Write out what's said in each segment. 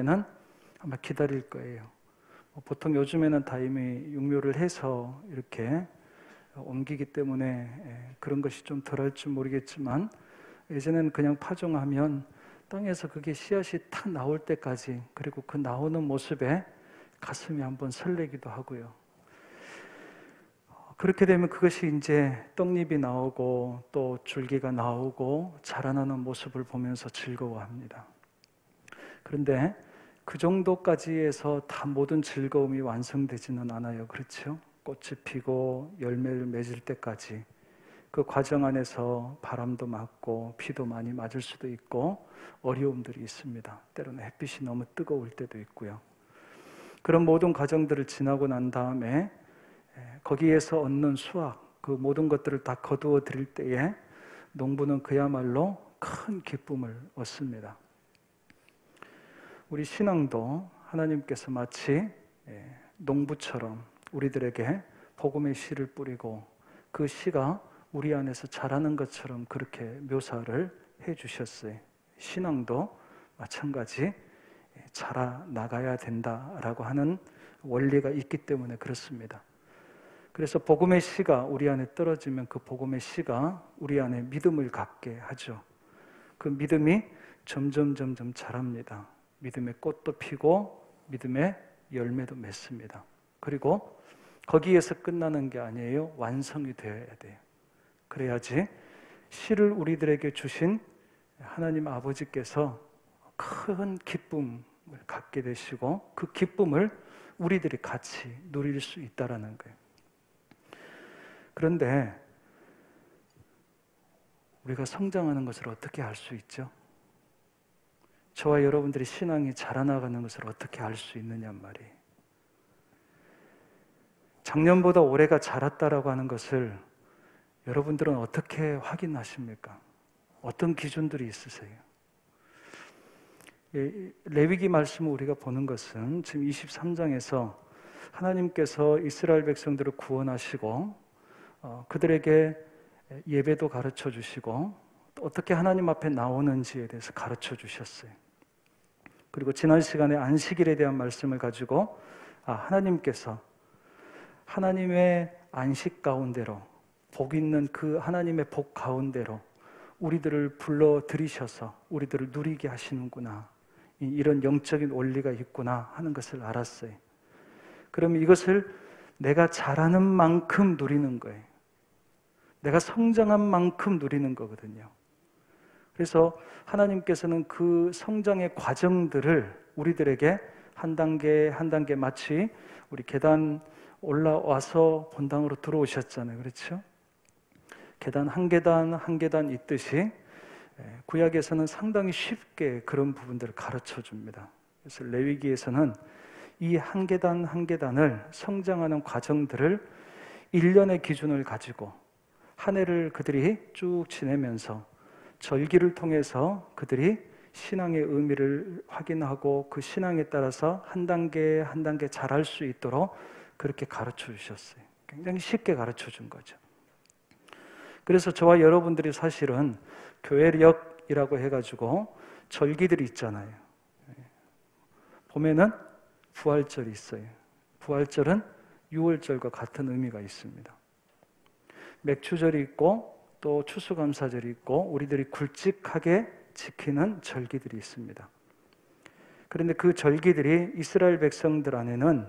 아마 기다릴 거예요. 보통 요즘에는 다 이미 육묘를 해서 이렇게 옮기기 때문에 그런 것이 좀 덜할지 모르겠지만, 예전에는 그냥 파종하면 땅에서 그게 씨앗이 탁 나올 때까지, 그리고 그 나오는 모습에 가슴이 한번 설레기도 하고요. 그렇게 되면 그것이 이제 떡잎이 나오고 또 줄기가 나오고 자라나는 모습을 보면서 즐거워합니다. 그런데 그 정도까지 해서 다 모든 즐거움이 완성되지는 않아요. 그렇죠? 꽃이 피고 열매를 맺을 때까지 그 과정 안에서 바람도 맞고 비도 많이 맞을 수도 있고 어려움들이 있습니다. 때로는 햇빛이 너무 뜨거울 때도 있고요. 그런 모든 과정들을 지나고 난 다음에 거기에서 얻는 수확, 그 모든 것들을 다 거두어 드릴 때에 농부는 그야말로 큰 기쁨을 얻습니다. 우리 신앙도 하나님께서 마치 농부처럼 우리들에게 복음의 씨를 뿌리고 그 씨가 우리 안에서 자라는 것처럼 그렇게 묘사를 해주셨어요. 신앙도 마찬가지 자라나가야 된다라고 하는 원리가 있기 때문에 그렇습니다. 그래서 복음의 씨가 우리 안에 떨어지면 그 복음의 씨가 우리 안에 믿음을 갖게 하죠. 그 믿음이 점점 자랍니다. 믿음의 꽃도 피고 믿음의 열매도 맺습니다. 그리고 거기에서 끝나는 게 아니에요. 완성이 되어야 돼요. 그래야지 씨를 우리들에게 주신 하나님 아버지께서 큰 기쁨을 갖게 되시고 그 기쁨을 우리들이 같이 누릴 수 있다라는 거예요. 그런데 우리가 성장하는 것을 어떻게 알 수 있죠? 저와 여러분들이 신앙이 자라나가는 것을 어떻게 알 수 있느냐 말이에요. 작년보다 올해가 자랐다라고 하는 것을 여러분들은 어떻게 확인하십니까? 어떤 기준들이 있으세요? 레위기 말씀을 우리가 보는 것은 지금 23장에서 하나님께서 이스라엘 백성들을 구원하시고 그들에게 예배도 가르쳐 주시고 어떻게 하나님 앞에 나오는지에 대해서 가르쳐 주셨어요. 그리고 지난 시간에 안식일에 대한 말씀을 가지고 하나님께서 하나님의 안식 가운데로 복 있는 그 하나님의 복 가운데로 우리들을 불러들이셔서 우리들을 누리게 하시는구나, 이런 영적인 원리가 있구나 하는 것을 알았어요. 그러면 이것을 내가 잘하는 만큼 누리는 거예요. 내가 성장한 만큼 누리는 거거든요. 그래서 하나님께서는 그 성장의 과정들을 우리들에게 한 단계 한 단계, 마치 우리 계단 올라와서 본당으로 들어오셨잖아요. 그렇죠? 계단 한 계단 한 계단 있듯이 구약에서는 상당히 쉽게 그런 부분들을 가르쳐 줍니다. 그래서 레위기에서는 이 한 계단 한 계단을 성장하는 과정들을 1년의 기준을 가지고 한 해를 그들이 쭉 지내면서 절기를 통해서 그들이 신앙의 의미를 확인하고 그 신앙에 따라서 한 단계 한 단계 자랄 수 있도록 그렇게 가르쳐 주셨어요. 굉장히 쉽게 가르쳐 준 거죠. 그래서 저와 여러분들이 사실은 교회력이라고 해가지고 절기들이 있잖아요. 보면은 부활절이 있어요. 부활절은 유월절과 같은 의미가 있습니다. 맥추절이 있고 또 추수감사절이 있고 우리들이 굵직하게 지키는 절기들이 있습니다. 그런데 그 절기들이 이스라엘 백성들 안에는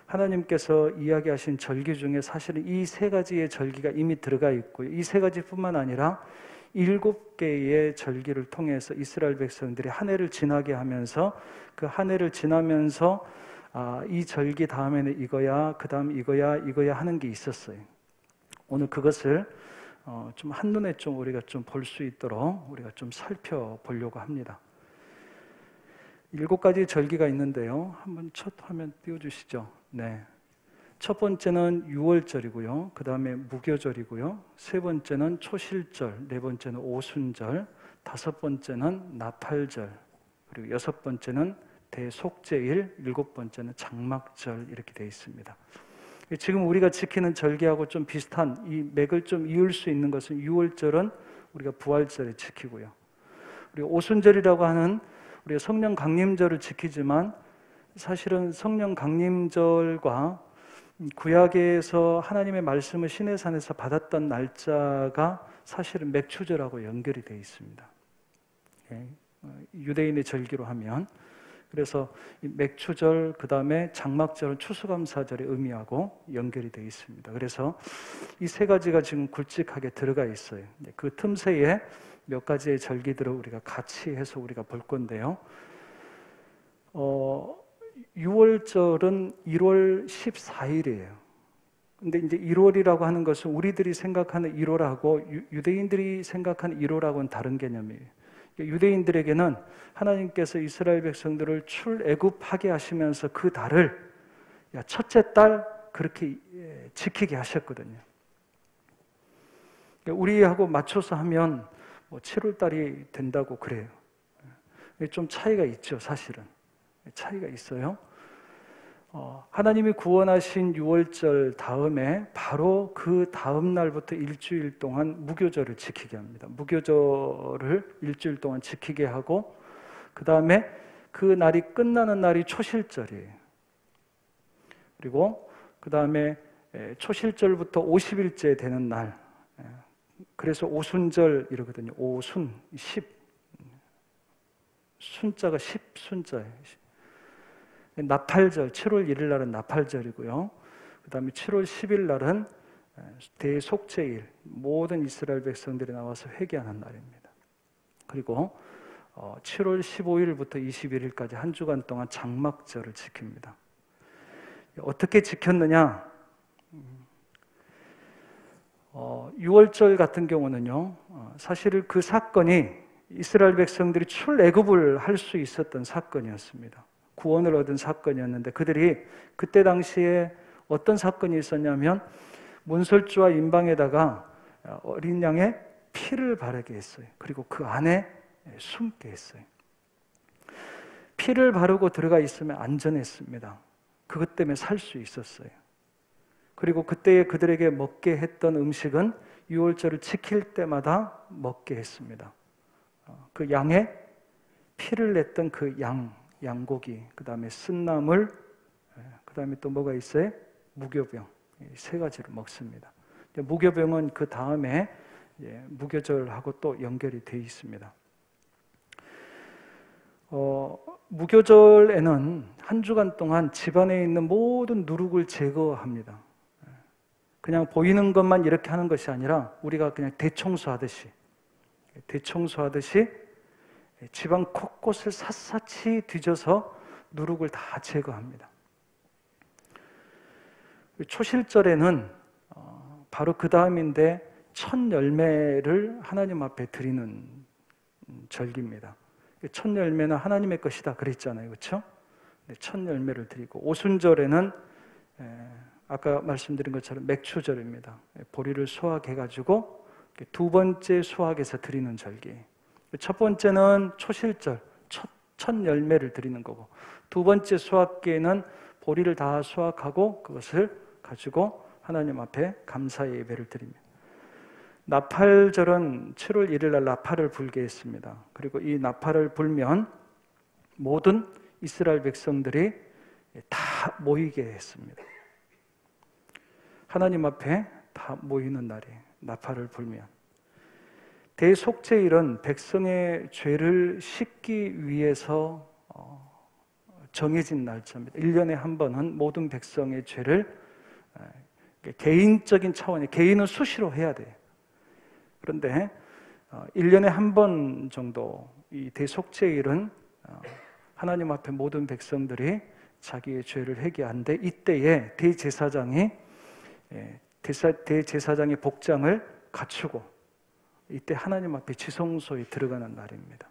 하나님께서 이야기하신 절기 중에 사실은 이 세 가지의 절기가 이미 들어가 있고요. 이 세 가지뿐만 아니라 7개의 절기를 통해서 이스라엘 백성들이 한 해를 지나게 하면서 그 한 해를 지나면서 이 절기 다음에는 이거야, 그 다음 이거야 하는 게 있었어요. 오늘 그것을 좀 한눈에 좀 우리가 좀 볼 수 있도록 우리가 좀 살펴보려고 합니다. 7가지 절기가 있는데요. 한번 첫 화면 띄워주시죠. 네. 첫 번째는 유월절이고요. 그 다음에 무교절이고요. 세 번째는 초실절, 네 번째는 오순절, 다섯 번째는 나팔절, 그리고 여섯 번째는 대속죄일, 일곱 번째는 장막절, 이렇게 되어 있습니다. 지금 우리가 지키는 절기하고 좀 비슷한 이 맥을 좀 이을 수 있는 것은 유월절은 우리가 부활절에 지키고요. 그리고 오순절이라고 하는 우리가 성령 강림절을 지키지만 사실은 성령 강림절과 구약에서 하나님의 말씀을 시내산에서 받았던 날짜가 사실은 맥추절하고 연결이 되어 있습니다. 유대인의 절기로 하면, 그래서 맥추절, 그 다음에 장막절은 추수감사절의 의미하고 연결이 되어 있습니다. 그래서 이 세 가지가 지금 굵직하게 들어가 있어요. 그 틈새에 몇 가지의 절기들을 우리가 같이 해서 우리가 볼 건데요. 6월절은 1월 14일이에요. 근데 이제 1월이라고 하는 것은 우리들이 생각하는 1월하고 유대인들이 생각하는 1월하고는 다른 개념이에요. 유대인들에게는 하나님께서 이스라엘 백성들을 출애굽하게 하시면서 그 달을 첫째 달 그렇게 지키게 하셨거든요. 우리하고 맞춰서 하면 7월 달이 된다고 그래요. 좀 차이가 있죠, 사실은. 차이가 있어요. 하나님이 구원하신 6월절 다음에 바로 그 다음 날부터 일주일 동안 무교절을 지키게 합니다. 무교절을 일주일 동안 지키게 하고, 그 다음에 그 날이 끝나는 날이 초실절이에요. 그리고 그 다음에 초실절부터 50일째 되는 날, 그래서 오순절 이러거든요. 오순, 10, 순자가 10순자예요. 나팔절, 7월 1일 날은 나팔절이고요. 그 다음에 7월 10일 날은 대속죄일, 모든 이스라엘 백성들이 나와서 회개하는 날입니다. 그리고 7월 15일부터 21일까지 한 주간 동안 장막절을 지킵니다. 어떻게 지켰느냐? 6월절 같은 경우는요, 사실 그 사건이 이스라엘 백성들이 출애굽을 할 수 있었던 사건이었습니다. 구원을 얻은 사건이었는데, 그들이 그때 당시에 어떤 사건이 있었냐면 문설주와 인방에다가 어린 양의 피를 바르게 했어요. 그리고 그 안에 숨게 했어요. 피를 바르고 들어가 있으면 안전했습니다. 그것 때문에 살 수 있었어요. 그리고 그때에 그들에게 먹게 했던 음식은 6월절을 지킬 때마다 먹게 했습니다. 그 양의 피를 냈던 그 양고기, 그 다음에 쓴나물, 그 다음에 또 뭐가 있어요? 무교병, 세 가지를 먹습니다. 무교병은 그 다음에 무교절하고 또 연결이 되어 있습니다. 무교절에는 한 주간 동안 집안에 있는 모든 누룩을 제거합니다. 그냥 보이는 것만 이렇게 하는 것이 아니라 우리가 그냥 대청소하듯이 집안 곳곳을 샅샅이 뒤져서 누룩을 다 제거합니다. 초실절에는 바로 그 다음인데 첫 열매를 하나님 앞에 드리는 절기입니다. 첫 열매는 하나님의 것이다 그랬잖아요, 그렇죠? 첫 열매를 드리고, 오순절에는 아까 말씀드린 것처럼 맥추절입니다. 보리를 수확해가지고 두 번째 수확해서 드리는 절기. 첫 번째는 초실절, 첫 열매를 드리는 거고, 두 번째 수확기에는 보리를 다 수확하고 그것을 가지고 하나님 앞에 감사의 예배를 드립니다. 나팔절은 7월 1일 날 나팔을 불게 했습니다. 그리고 이 나팔을 불면 모든 이스라엘 백성들이 다 모이게 했습니다. 하나님 앞에 다 모이는 날이 나팔을 불면, 대속죄일은 백성의 죄를 씻기 위해서 정해진 날짜입니다. 1년에 한 번은 모든 백성의 죄를 개인적인 차원에, 개인은 수시로 해야 돼요. 그런데 1년에 한 번 정도 이 대속죄일은 하나님 앞에 모든 백성들이 자기의 죄를 회개하는데, 이때에 대제사장이 복장을 갖추고 이때 하나님 앞에 지성소에 들어가는 날입니다.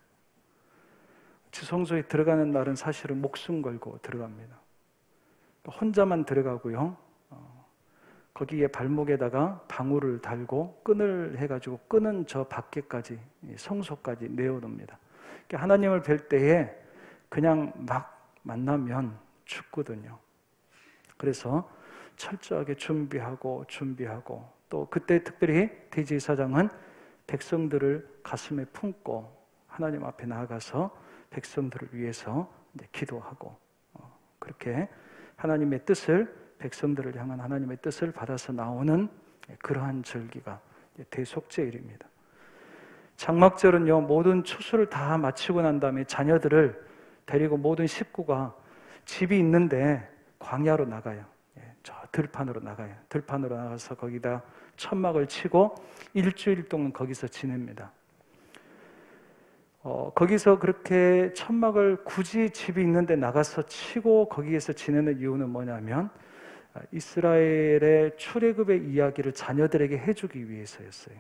지성소에 들어가는 날은 사실은 목숨 걸고 들어갑니다. 혼자만 들어가고요, 거기에 발목에다가 방울을 달고 끈을 해가지고 끈은 저 밖에까지, 성소까지 내어놓습니다. 하나님을 뵐 때에 그냥 막 만나면 죽거든요. 그래서 철저하게 준비하고 또 그때 특별히 대제사장은 백성들을 가슴에 품고 하나님 앞에 나아가서 백성들을 위해서 기도하고 그렇게 하나님의 뜻을, 백성들을 향한 하나님의 뜻을 받아서 나오는 그러한 절기가 대속죄일입니다. 장막절은요, 모든 추수를 다 마치고 난 다음에 자녀들을 데리고 모든 식구가 집이 있는데 광야로 나가요. 저 들판으로 나가요. 들판으로 나가서 거기다 천막을 치고 일주일 동안 거기서 지냅니다. 거기서 그렇게 천막을 굳이 집이 있는데 나가서 치고 거기에서 지내는 이유는 뭐냐면 이스라엘의 출애굽의 이야기를 자녀들에게 해주기 위해서였어요.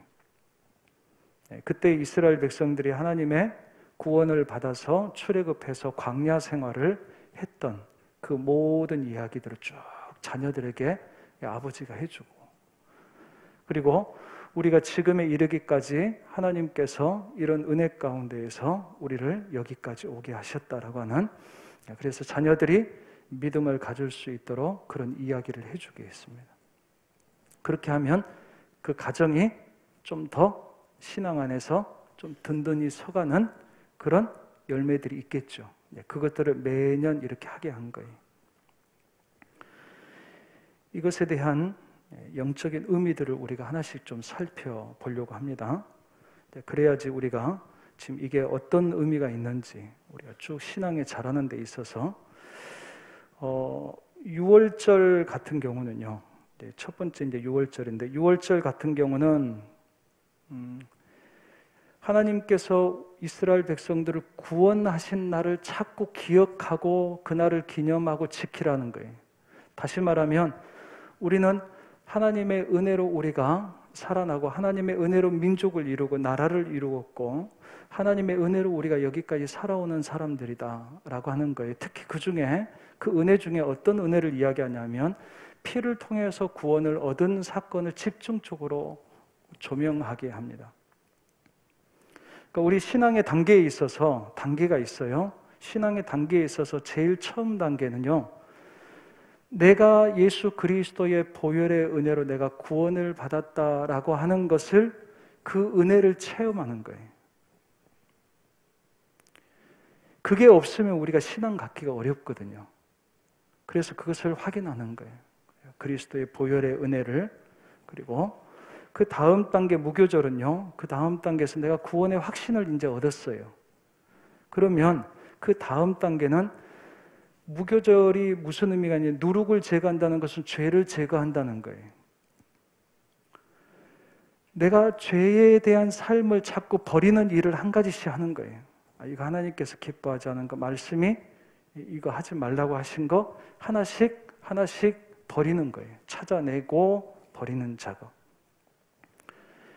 그때 이스라엘 백성들이 하나님의 구원을 받아서 출애굽해서 광야 생활을 했던 그 모든 이야기들을 쭉 자녀들에게 아버지가 해주고, 그리고 우리가 지금에 이르기까지 하나님께서 이런 은혜 가운데에서 우리를 여기까지 오게 하셨다라고 하는, 그래서 자녀들이 믿음을 가질 수 있도록 그런 이야기를 해주게 했습니다. 그렇게 하면 그 가정이 좀 더 신앙 안에서 좀 든든히 서가는 그런 열매들이 있겠죠. 그것들을 매년 이렇게 하게 한 거예요. 이것에 대한 영적인 의미들을 우리가 하나씩 좀 살펴보려고 합니다. 그래야지 우리가 지금 이게 어떤 의미가 있는지 우리가 쭉 신앙에 자라는 데 있어서 6월절 같은 경우는요, 첫 번째 이제 6월절인데, 6월절 같은 경우는 하나님께서 이스라엘 백성들을 구원하신 날을 자꾸 기억하고 그 날을 기념하고 지키라는 거예요. 다시 말하면 우리는 하나님의 은혜로 우리가 살아나고 하나님의 은혜로 민족을 이루고 나라를 이루었고 하나님의 은혜로 우리가 여기까지 살아오는 사람들이다 라고 하는 거예요. 특히 그 중에, 그 은혜 중에 어떤 은혜를 이야기하냐면 피를 통해서 구원을 얻은 사건을 집중적으로 조명하게 합니다. 그러니까 우리 신앙의 단계에 있어서 단계가 있어요. 신앙의 단계에 있어서 제일 처음 단계는요, 내가 예수 그리스도의 보혈의 은혜로 내가 구원을 받았다라고 하는 것을, 그 은혜를 체험하는 거예요. 그게 없으면 우리가 신앙 갖기가 어렵거든요. 그래서 그것을 확인하는 거예요. 그리스도의 보혈의 은혜를. 그리고 그 다음 단계 무교절은요, 그 다음 단계에서 내가 구원의 확신을 이제 얻었어요. 그러면 그 다음 단계는, 무교절이 무슨 의미가 있냐면 누룩을 제거한다는 것은 죄를 제거한다는 거예요. 내가 죄에 대한 삶을 자꾸 버리는 일을 한 가지씩 하는 거예요. 이거 하나님께서 기뻐하지 않은 거, 말씀이 이거 하지 말라고 하신 거 하나씩 하나씩 버리는 거예요. 찾아내고 버리는 작업.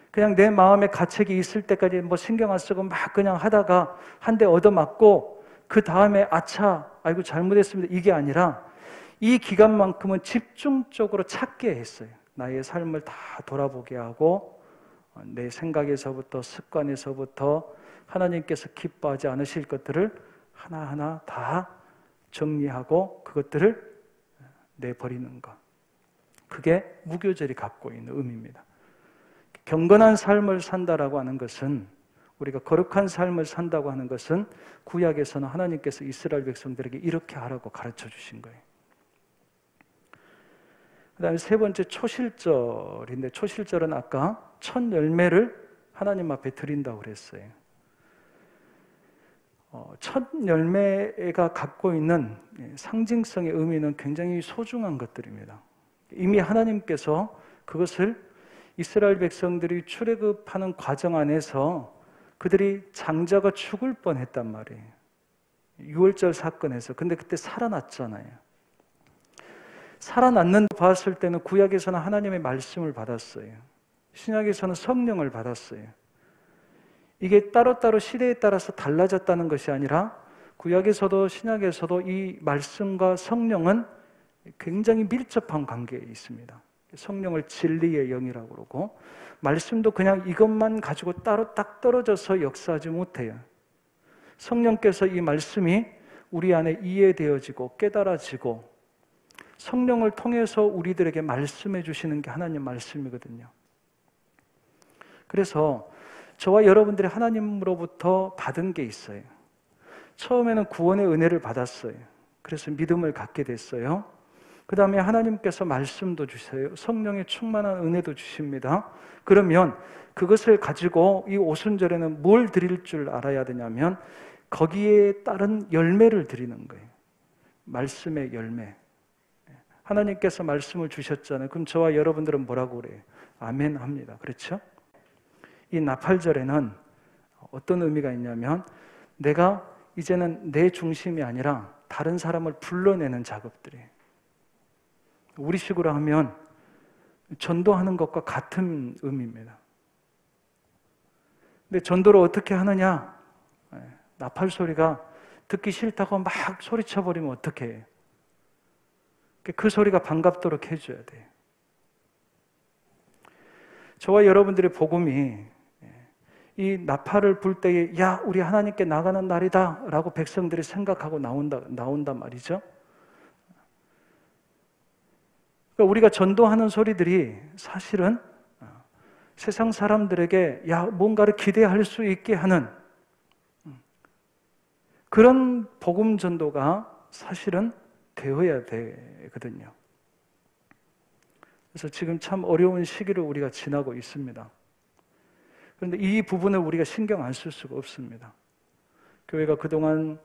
그냥 내 마음에 가책이 있을 때까지 뭐 신경 안 쓰고 막 그냥 하다가 한 대 얻어맞고 그 다음에 아차, 아이고 잘못했습니다, 이게 아니라 이 기간만큼은 집중적으로 찾게 했어요. 나의 삶을 다 돌아보게 하고 내 생각에서부터 습관에서부터 하나님께서 기뻐하지 않으실 것들을 하나하나 다 정리하고 그것들을 내버리는 것. 그게 무교절이 갖고 있는 의미입니다. 경건한 삶을 산다라고 하는 것은, 우리가 거룩한 삶을 산다고 하는 것은 구약에서는 하나님께서 이스라엘 백성들에게 이렇게 하라고 가르쳐 주신 거예요. 그 다음에 세 번째 초실절인데, 초실절은 아까 첫 열매를 하나님 앞에 드린다고 그랬어요. 첫 열매가 갖고 있는 상징성의 의미는 굉장히 소중한 것들입니다. 이미 하나님께서 그것을 이스라엘 백성들이 출애굽하는 과정 안에서 그들이 장자가 죽을 뻔했단 말이에요. 6월절 사건에서. 근데 그때 살아났잖아요. 살아났는 봤을 때는 구약에서는 하나님의 말씀을 받았어요. 신약에서는 성령을 받았어요. 이게 따로따로 시대에 따라서 달라졌다는 것이 아니라 구약에서도 신약에서도 이 말씀과 성령은 굉장히 밀접한 관계에 있습니다. 성령을 진리의 영이라고 그러고, 말씀도 그냥 이것만 가지고 따로 딱 떨어져서 역사하지 못해요. 성령께서 이 말씀이 우리 안에 이해되어지고 깨달아지고 성령을 통해서 우리들에게 말씀해 주시는 게 하나님 말씀이거든요. 그래서 저와 여러분들이 하나님으로부터 받은 게 있어요. 처음에는 구원의 은혜를 받았어요. 그래서 믿음을 갖게 됐어요. 그 다음에 하나님께서 말씀도 주세요. 성령의 충만한 은혜도 주십니다. 그러면 그것을 가지고 이 오순절에는 뭘 드릴 줄 알아야 되냐면 거기에 따른 열매를 드리는 거예요. 말씀의 열매. 하나님께서 말씀을 주셨잖아요. 그럼 저와 여러분들은 뭐라고 그래요? 아멘 합니다. 그렇죠? 이 나팔절에는 어떤 의미가 있냐면 내가 이제는 내 중심이 아니라 다른 사람을 불러내는 작업들이에요. 우리식으로 하면 전도하는 것과 같은 의미입니다. 근데 전도를 어떻게 하느냐? 나팔 소리가 듣기 싫다고 막 소리쳐버리면 어떻게 해요? 그 소리가 반갑도록 해줘야 돼요. 저와 여러분들의 복음이 이 나팔을 불 때에 야 우리 하나님께 나가는 날이다 라고 백성들이 생각하고 나온단 말이죠. 그러니까 우리가 전도하는 소리들이 사실은 세상 사람들에게 야 뭔가를 기대할 수 있게 하는 그런 복음 전도가 사실은 되어야 되거든요. 그래서 지금 참 어려운 시기를 우리가 지나고 있습니다. 그런데 이 부분을 우리가 신경 안 쓸 수가 없습니다. 교회가 그동안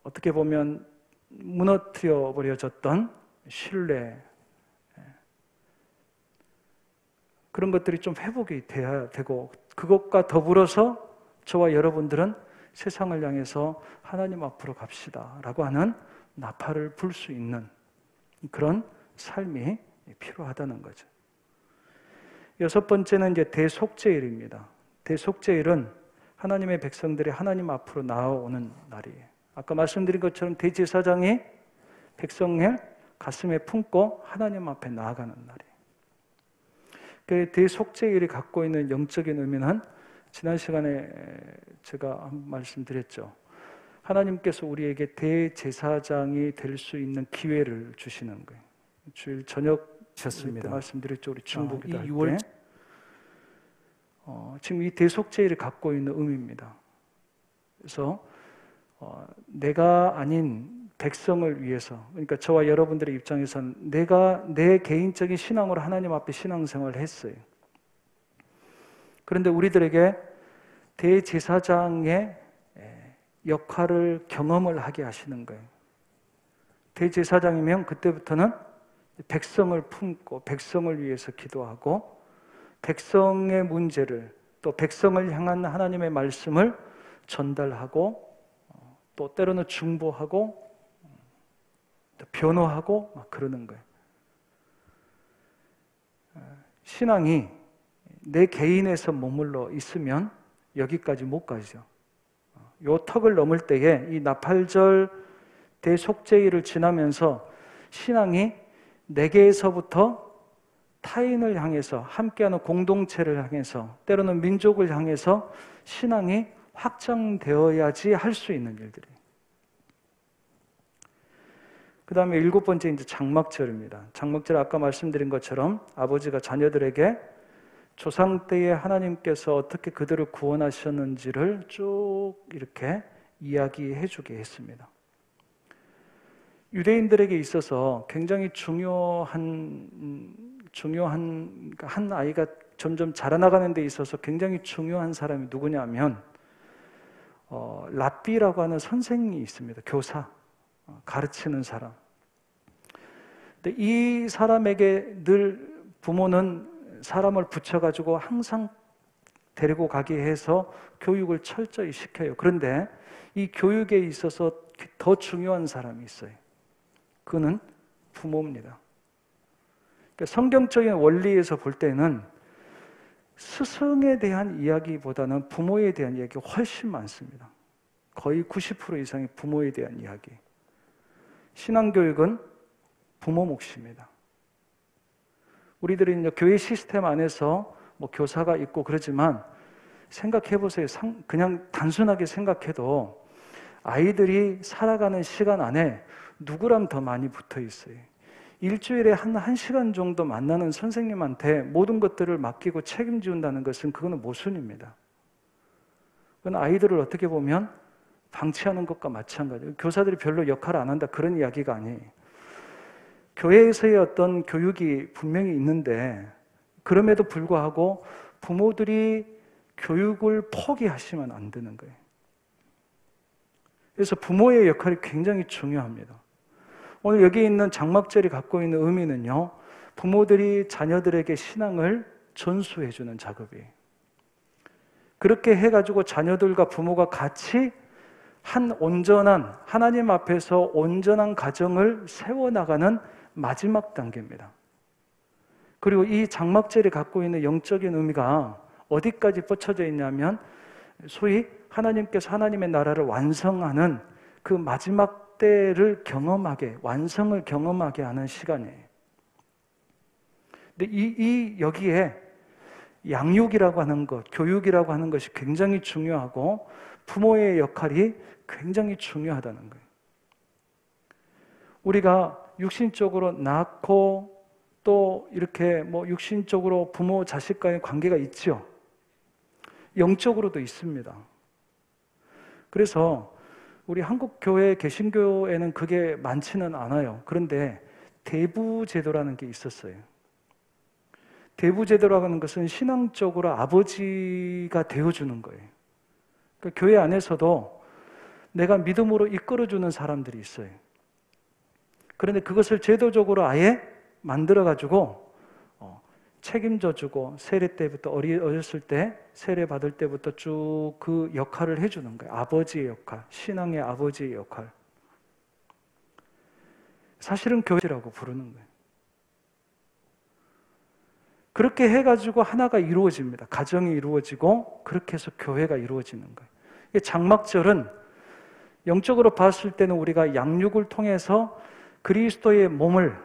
어떻게 보면 무너뜨려 버려졌던 신뢰 그런 것들이 좀 회복이 돼야 되고 그것과 더불어서 저와 여러분들은 세상을 향해서 하나님 앞으로 갑시다 라고 하는 나팔을 불 수 있는 그런 삶이 필요하다는 거죠. 여섯 번째는 이제 대속죄일입니다. 대속죄일은 하나님의 백성들이 하나님 앞으로 나아오는 날이에요. 아까 말씀드린 것처럼 대제사장이 백성을 가슴에 품고 하나님 앞에 나아가는 날이에요. 그 대속죄일이 갖고 있는 영적인 의미는 지난 시간에 제가 한 말씀드렸죠. 하나님께서 우리에게 대제사장이 될 수 있는 기회를 주시는 거예요. 주일 저녁이었습니다. 말씀드렸죠. 우리 중보기도 할 때. 지금 이 대속죄일을 갖고 있는 의미입니다. 그래서 내가 아닌 백성을 위해서, 그러니까 저와 여러분들의 입장에서는 내가 내 개인적인 신앙으로 하나님 앞에 신앙생활을 했어요. 그런데 우리들에게 대제사장의 역할을 경험을 하게 하시는 거예요. 대제사장이면 그때부터는 백성을 품고 백성을 위해서 기도하고 백성의 문제를 또 백성을 향한 하나님의 말씀을 전달하고 또 때로는 중보하고 또 변호하고 막 그러는 거예요. 신앙이 내 개인에서 머물러 있으면 여기까지 못 가죠. 요 턱을 넘을 때에 이 나팔절 대속죄일을 지나면서 신앙이 내게에서부터 타인을 향해서 함께하는 공동체를 향해서 때로는 민족을 향해서 신앙이 확장되어야지 할 수 있는 일들이. 그 다음에 일곱 번째 이제 장막절입니다. 장막절 아까 말씀드린 것처럼 아버지가 자녀들에게 조상 때에 하나님께서 어떻게 그들을 구원하셨는지를 쭉 이렇게 이야기해 주게 했습니다. 유대인들에게 있어서 굉장히 중요한 한 아이가 점점 자라나가는 데 있어서 굉장히 중요한 사람이 누구냐면 랍비라고 하는 선생이 있습니다. 교사, 가르치는 사람. 근데 이 사람에게 늘 부모는 사람을 붙여가지고 항상 데리고 가게 해서 교육을 철저히 시켜요. 그런데 이 교육에 있어서 더 중요한 사람이 있어요. 그는 부모입니다. 그러니까 성경적인 원리에서 볼 때는 스승에 대한 이야기보다는 부모에 대한 이야기가 훨씬 많습니다. 거의 90% 이상이 부모에 대한 이야기. 신앙교육은 부모 몫입니다. 우리들이 이제 교회 시스템 안에서 뭐 교사가 있고 그러지만 생각해 보세요. 그냥 단순하게 생각해도 아이들이 살아가는 시간 안에 누구랑 더 많이 붙어 있어요. 일주일에 한 시간 정도 만나는 선생님한테 모든 것들을 맡기고 책임지운다는 것은 그거는 모순입니다. 그건 아이들을 어떻게 보면 방치하는 것과 마찬가지예요. 교사들이 별로 역할을 안 한다 그런 이야기가 아니에요. 교회에서의 어떤 교육이 분명히 있는데 그럼에도 불구하고 부모들이 교육을 포기하시면 안 되는 거예요. 그래서 부모의 역할이 굉장히 중요합니다. 오늘 여기 있는 장막절이 갖고 있는 의미는요, 부모들이 자녀들에게 신앙을 전수해주는 작업이에요. 그렇게 해가지고 자녀들과 부모가 같이 한 온전한, 하나님 앞에서 온전한 가정을 세워나가는 마지막 단계입니다. 그리고 이 장막절이 갖고 있는 영적인 의미가 어디까지 뻗쳐져 있냐면 소위 하나님께서 하나님의 나라를 완성하는 그 마지막 때를 경험하게, 완성을 경험하게 하는 시간이에요. 근데 여기에 양육이라고 하는 것, 교육이라고 하는 것이 굉장히 중요하고 부모의 역할이 굉장히 중요하다는 거예요. 우리가 육신적으로 낳고 또 이렇게 육신적으로 부모 자식과의 관계가 있죠. 영적으로도 있습니다. 그래서 우리 한국 교회 개신교에는 그게 많지는 않아요. 그런데 대부제도라는 게 있었어요. 대부제도라고 하는 것은 신앙적으로 아버지가 되어주는 거예요. 그러니까 교회 안에서도 내가 믿음으로 이끌어주는 사람들이 있어요. 그런데 그것을 제도적으로 아예 만들어가지고 책임져주고 세례 때부터 어렸을 때 세례 받을 때부터 쭉 그 역할을 해주는 거예요. 아버지의 역할, 신앙의 아버지의 역할. 사실은 교회라고 부르는 거예요. 그렇게 해가지고 하나가 이루어집니다. 가정이 이루어지고 그렇게 해서 교회가 이루어지는 거예요. 장막절은 영적으로 봤을 때는 우리가 양육을 통해서 그리스도의 몸을,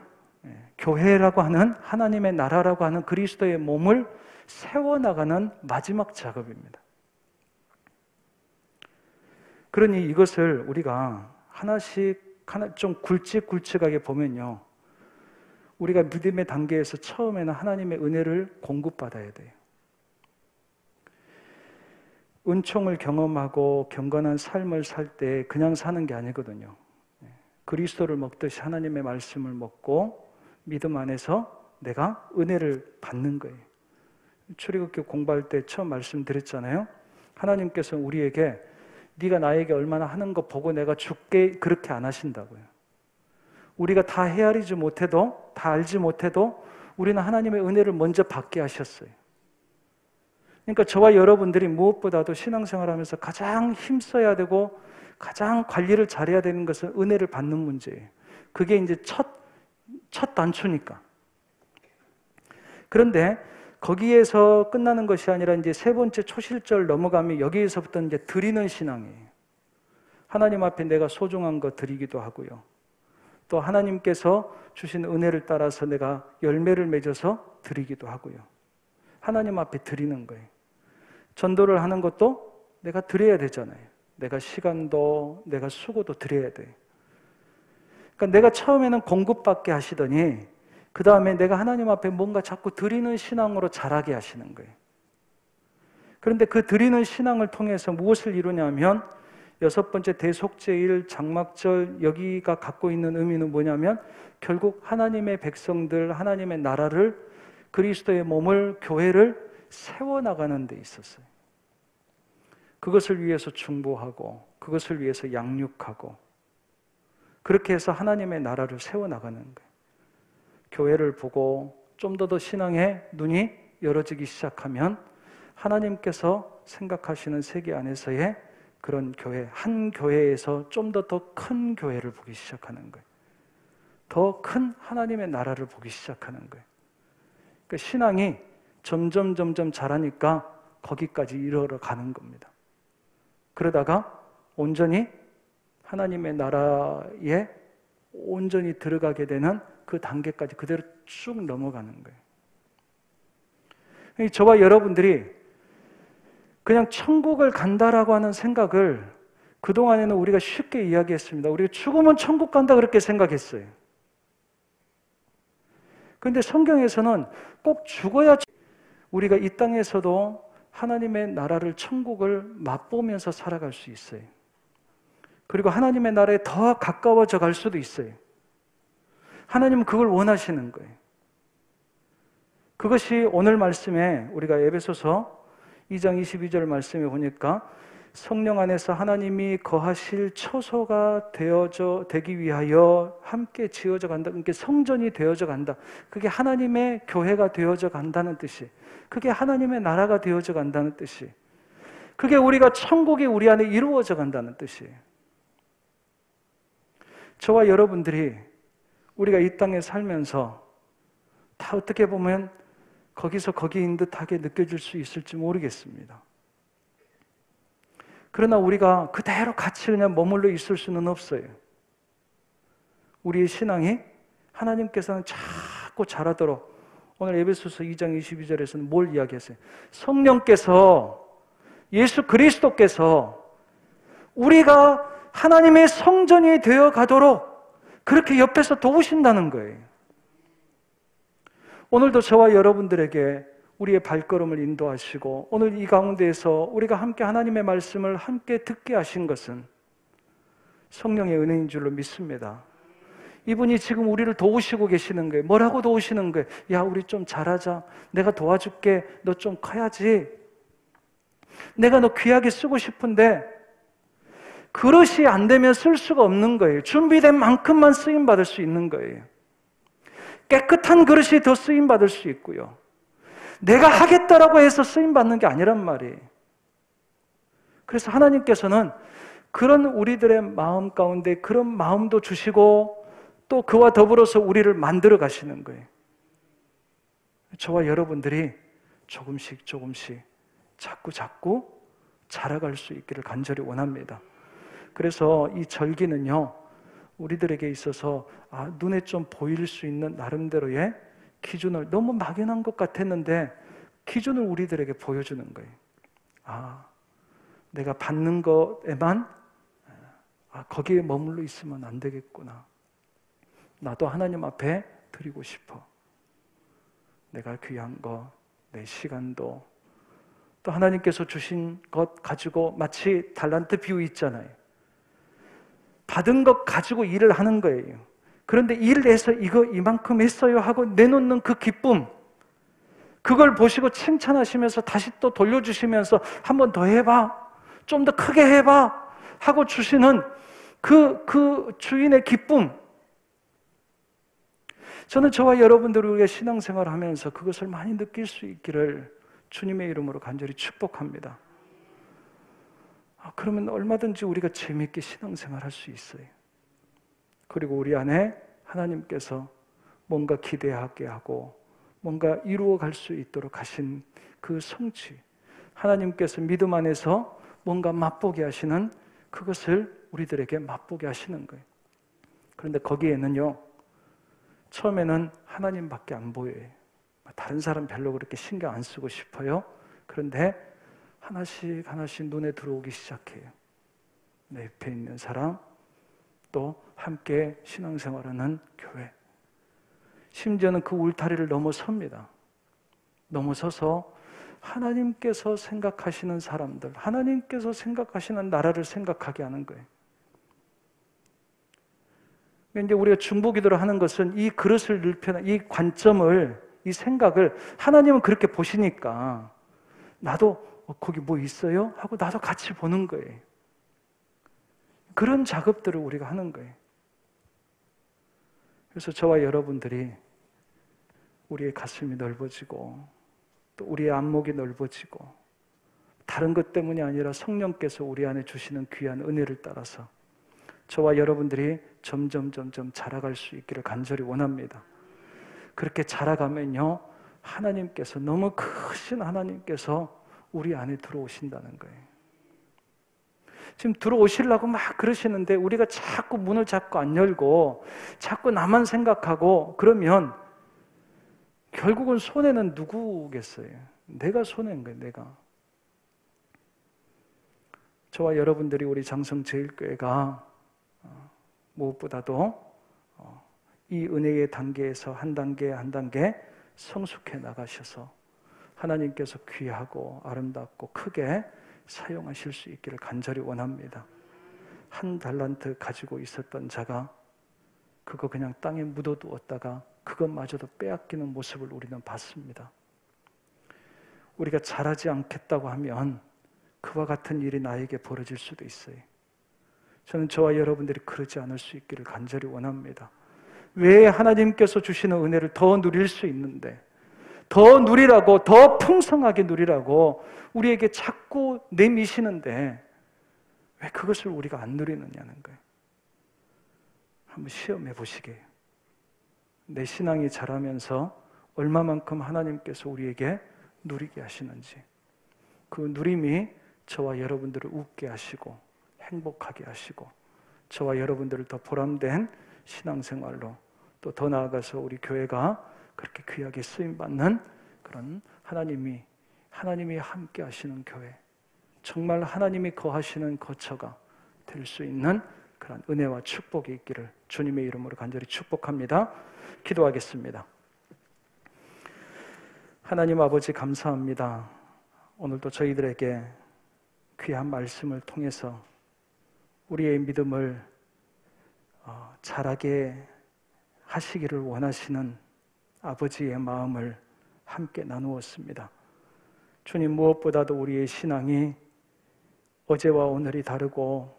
교회라고 하는 하나님의 나라라고 하는 그리스도의 몸을 세워나가는 마지막 작업입니다. 그러니 이것을 우리가 하나씩 좀 굵직굵직하게 보면요, 우리가 믿음의 단계에서 처음에는 하나님의 은혜를 공급받아야 돼요. 은총을 경험하고 경건한 삶을 살 때 그냥 사는 게 아니거든요. 그리스도를 먹듯이 하나님의 말씀을 먹고 믿음 안에서 내가 은혜를 받는 거예요. 출애굽기 공부할 때 처음 말씀드렸잖아요. 하나님께서 우리에게 네가 나에게 얼마나 하는 거 보고 내가 줄게 그렇게 안 하신다고요. 우리가 다 헤아리지 못해도, 다 알지 못해도 우리는 하나님의 은혜를 먼저 받게 하셨어요. 그러니까 저와 여러분들이 무엇보다도 신앙생활하면서 가장 힘써야 되고 가장 관리를 잘해야 되는 것은 은혜를 받는 문제예요. 그게 이제 첫 단추니까. 그런데 거기에서 끝나는 것이 아니라 이제 세 번째 초실절 넘어가면 여기에서부터 이제 드리는 신앙이에요. 하나님 앞에 내가 소중한 거 드리기도 하고요. 또 하나님께서 주신 은혜를 따라서 내가 열매를 맺어서 드리기도 하고요. 하나님 앞에 드리는 거예요. 전도를 하는 것도 내가 드려야 되잖아요. 내가 시간도 내가 수고도 드려야 돼요. 그러니까 내가 처음에는 공급받게 하시더니 그 다음에 내가 하나님 앞에 뭔가 자꾸 드리는 신앙으로 자라게 하시는 거예요. 그런데 그 드리는 신앙을 통해서 무엇을 이루냐면 여섯 번째 대속죄일 장막절 여기가 갖고 있는 의미는 뭐냐면 결국 하나님의 백성들, 하나님의 나라를, 그리스도의 몸을, 교회를 세워나가는 데 있었어요. 그것을 위해서 중보하고 그것을 위해서 양육하고 그렇게 해서 하나님의 나라를 세워나가는 거예요. 교회를 보고 좀 더 신앙의 눈이 열어지기 시작하면 하나님께서 생각하시는 세계 안에서의 그런 교회, 한 교회에서 좀 더 큰 교회를 보기 시작하는 거예요. 더 큰 하나님의 나라를 보기 시작하는 거예요. 그러니까 신앙이 점점 자라니까 거기까지 이르러 가는 겁니다. 그러다가 온전히 하나님의 나라에 온전히 들어가게 되는 그 단계까지 그대로 쭉 넘어가는 거예요. 저와 여러분들이 그냥 천국을 간다라고 하는 생각을 그동안에는 우리가 쉽게 이야기했습니다. 우리가 죽으면 천국 간다 그렇게 생각했어요. 그런데 성경에서는 꼭 죽어야 우리가 이 땅에서도 하나님의 나라를, 천국을 맛보면서 살아갈 수 있어요. 그리고 하나님의 나라에 더 가까워져 갈 수도 있어요. 하나님은 그걸 원하시는 거예요. 그것이 오늘 말씀에 우리가 에베소서 2장 22절 말씀에 보니까 성령 안에서 하나님이 거하실 처소가 되기 위하여 함께 지어져 간다. 그러니까 성전이 되어져 간다. 그게 하나님의 교회가 되어져 간다는 뜻이. 그게 하나님의 나라가 되어져 간다는 뜻이. 그게 우리가 천국이 우리 안에 이루어져 간다는 뜻이에요. 저와 여러분들이 우리가 이 땅에 살면서 다 어떻게 보면 거기서 거기인 듯하게 느껴질 수 있을지 모르겠습니다. 그러나 우리가 그대로 같이 그냥 머물러 있을 수는 없어요. 우리의 신앙이 하나님께서는 자꾸 자라도록 오늘 에베소서 2장 22절에서는 뭘 이야기했어요? 성령께서 예수 그리스도께서 우리가 하나님의 성전이 되어 가도록 그렇게 옆에서 도우신다는 거예요. 오늘도 저와 여러분들에게 우리의 발걸음을 인도하시고 오늘 이 가운데에서 우리가 함께 하나님의 말씀을 함께 듣게 하신 것은 성령의 은혜인 줄로 믿습니다. 이분이 지금 우리를 도우시고 계시는 거예요. 뭐라고 도우시는 거예요? 야, 우리 좀 잘하자. 내가 도와줄게. 너 좀 커야지. 내가 너 귀하게 쓰고 싶은데 그릇이 안 되면 쓸 수가 없는 거예요. 준비된 만큼만 쓰임받을 수 있는 거예요. 깨끗한 그릇이 더 쓰임받을 수 있고요. 내가 하겠다라고 해서 쓰임받는 게 아니란 말이에요. 그래서 하나님께서는 그런 우리들의 마음 가운데 그런 마음도 주시고 또 그와 더불어서 우리를 만들어 가시는 거예요. 저와 여러분들이 조금씩 자꾸 자라갈 수 있기를 간절히 원합니다. 그래서 이 절기는요, 우리들에게 있어서 눈에 좀 보일 수 있는 나름대로의 기준을, 너무 막연한 것 같았는데 기준을 우리들에게 보여주는 거예요. 내가 받는 것에만 거기에 머물러 있으면 안 되겠구나. 나도 하나님 앞에 드리고 싶어. 내가 귀한 것, 내 시간도, 또 하나님께서 주신 것 가지고 마치 달란트 비유 있잖아요. 받은 것 가지고 일을 하는 거예요. 그런데 일해서 이거 이만큼 했어요 하고 내놓는 그 기쁨, 그걸 보시고 칭찬하시면서 다시 또 돌려주시면서 한 번 더 해봐, 좀 더 크게 해봐 하고 주시는 그 주인의 기쁨, 저는 저와 여러분들이 우리가 신앙생활을 하면서 그것을 많이 느낄 수 있기를 주님의 이름으로 간절히 축복합니다. 그러면 얼마든지 우리가 재미있게 신앙생활 할 수 있어요. 그리고 우리 안에 하나님께서 뭔가 기대하게 하고 뭔가 이루어갈 수 있도록 하신 그 성취, 하나님께서 믿음 안에서 뭔가 맛보게 하시는 그것을 우리들에게 맛보게 하시는 거예요. 그런데 거기에는요, 처음에는 하나님밖에 안 보여요. 다른 사람 별로 그렇게 신경 안 쓰고 싶어요. 그런데 하나씩 눈에 들어오기 시작해요. 내 옆에 있는 사람, 또 함께 신앙생활하는 교회, 심지어는 그 울타리를 넘어섭니다. 넘어서서 하나님께서 생각하시는 사람들, 하나님께서 생각하시는 나라를 생각하게 하는 거예요. 이제 우리가 중보기도를 하는 것은 이 그릇을 넓혀는 이 관점을, 이 생각을 하나님은 그렇게 보시니까 나도 거기 뭐 있어요? 하고 나도 같이 보는 거예요. 그런 작업들을 우리가 하는 거예요. 그래서 저와 여러분들이 우리의 가슴이 넓어지고 또 우리의 안목이 넓어지고 다른 것 때문이 아니라 성령께서 우리 안에 주시는 귀한 은혜를 따라서 저와 여러분들이 점점 자라갈 수 있기를 간절히 원합니다. 그렇게 자라가면요, 하나님께서, 너무 크신 하나님께서 우리 안에 들어오신다는 거예요. 지금 들어오시려고 막 그러시는데 우리가 자꾸 문을 자꾸 안 열고 자꾸 나만 생각하고 그러면 결국은 손해는 누구겠어요? 내가 손해인 거예요, 내가. 저와 여러분들이 우리 장성제일교회가 무엇보다도 이 은혜의 단계에서 한 단계 성숙해 나가셔서 하나님께서 귀하고 아름답고 크게 사용하실 수 있기를 간절히 원합니다. 한 달란트 가지고 있었던 자가 그거 그냥 땅에 묻어두었다가 그것마저도 빼앗기는 모습을 우리는 봤습니다. 우리가 잘하지 않겠다고 하면 그와 같은 일이 나에게 벌어질 수도 있어요. 저는 저와 여러분들이 그러지 않을 수 있기를 간절히 원합니다. 왜 하나님께서 주시는 은혜를 더 누릴 수 있는데, 더 누리라고, 더 풍성하게 누리라고 우리에게 자꾸 내미시는데 왜 그것을 우리가 안 누리느냐는 거예요. 한번 시험해 보시게요. 내 신앙이 자라면서 얼마만큼 하나님께서 우리에게 누리게 하시는지, 그 누림이 저와 여러분들을 웃게 하시고 행복하게 하시고 저와 여러분들을 더 보람된 신앙생활로, 또 더 나아가서 우리 교회가 그렇게 귀하게 쓰임받는 그런 하나님이 함께 하시는 교회, 정말 하나님이 거하시는 거처가 될 수 있는 그런 은혜와 축복이 있기를 주님의 이름으로 간절히 축복합니다. 기도하겠습니다. 하나님 아버지 감사합니다. 오늘도 저희들에게 귀한 말씀을 통해서 우리의 믿음을 자라게 하시기를 원하시는 아버지의 마음을 함께 나누었습니다. 주님, 무엇보다도 우리의 신앙이 어제와 오늘이 다르고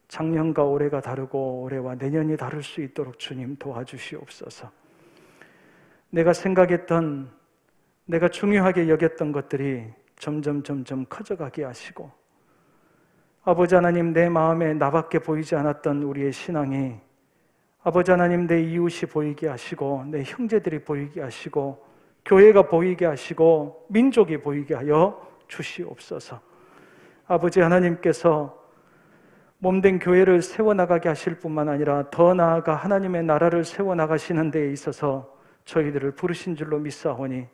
작년과 올해가 다르고 올해와 내년이 다를 수 있도록 주님 도와주시옵소서. 내가 생각했던, 내가 중요하게 여겼던 것들이 점점 커져가게 하시고, 아버지 하나님, 내 마음에 나밖에 보이지 않았던 우리의 신앙이 아버지 하나님, 내 이웃이 보이게 하시고 내 형제들이 보이게 하시고 교회가 보이게 하시고 민족이 보이게 하여 주시옵소서. 아버지 하나님께서 몸된 교회를 세워나가게 하실 뿐만 아니라 더 나아가 하나님의 나라를 세워나가시는 데에 있어서 저희들을 부르신 줄로 믿사오니,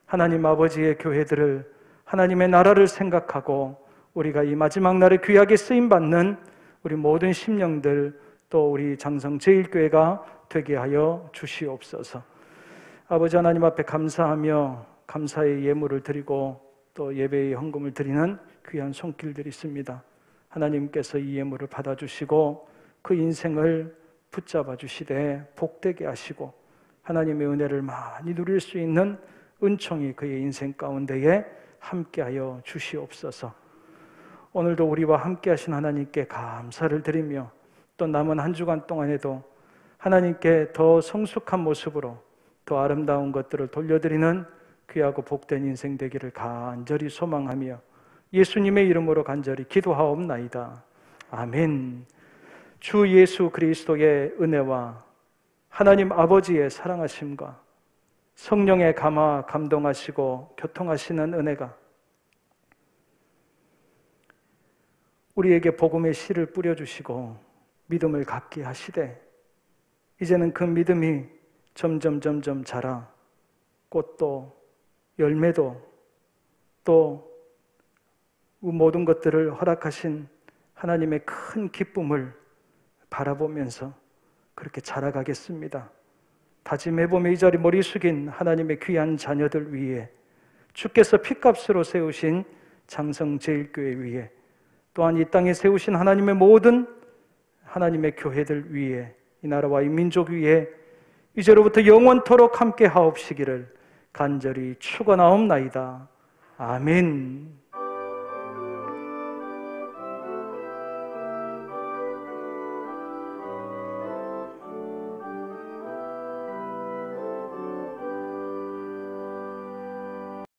하나님 아버지의 교회들을, 하나님의 나라를 생각하고 우리가 이 마지막 날에 귀하게 쓰임받는 우리 모든 심령들, 또 우리 장성제일교회가 되게 하여 주시옵소서. 아버지 하나님 앞에 감사하며 감사의 예물을 드리고 또 예배의 헌금을 드리는 귀한 손길들이 있습니다. 하나님께서 이 예물을 받아주시고 그 인생을 붙잡아 주시되 복되게 하시고 하나님의 은혜를 많이 누릴 수 있는 은총이 그의 인생 가운데에 함께하여 주시옵소서. 오늘도 우리와 함께 하신 하나님께 감사를 드리며 또 남은 한 주간 동안에도 하나님께 더 성숙한 모습으로 더 아름다운 것들을 돌려드리는 귀하고 복된 인생 되기를 간절히 소망하며 예수님의 이름으로 간절히 기도하옵나이다. 아멘. 주 예수 그리스도의 은혜와 하나님 아버지의 사랑하심과 성령의 감화 감동하시고 교통하시는 은혜가 우리에게 복음의 씨를 뿌려주시고 믿음을 갖게 하시되, 이제는 그 믿음이 점점 자라 꽃도 열매도 또 모든 것들을 허락하신 하나님의 큰 기쁨을 바라보면서 그렇게 자라가겠습니다. 다짐해보며 이 자리 머리 숙인 하나님의 귀한 자녀들 위에, 주께서 핏값으로 세우신 장성제일교회 위에, 또한 이 땅에 세우신 하나님의 모든 하나님의 교회들 위에, 이 나라와 이 민족 위에 이제로부터 영원토록 함께 하옵시기를 간절히 축원하옵나이다. 아멘.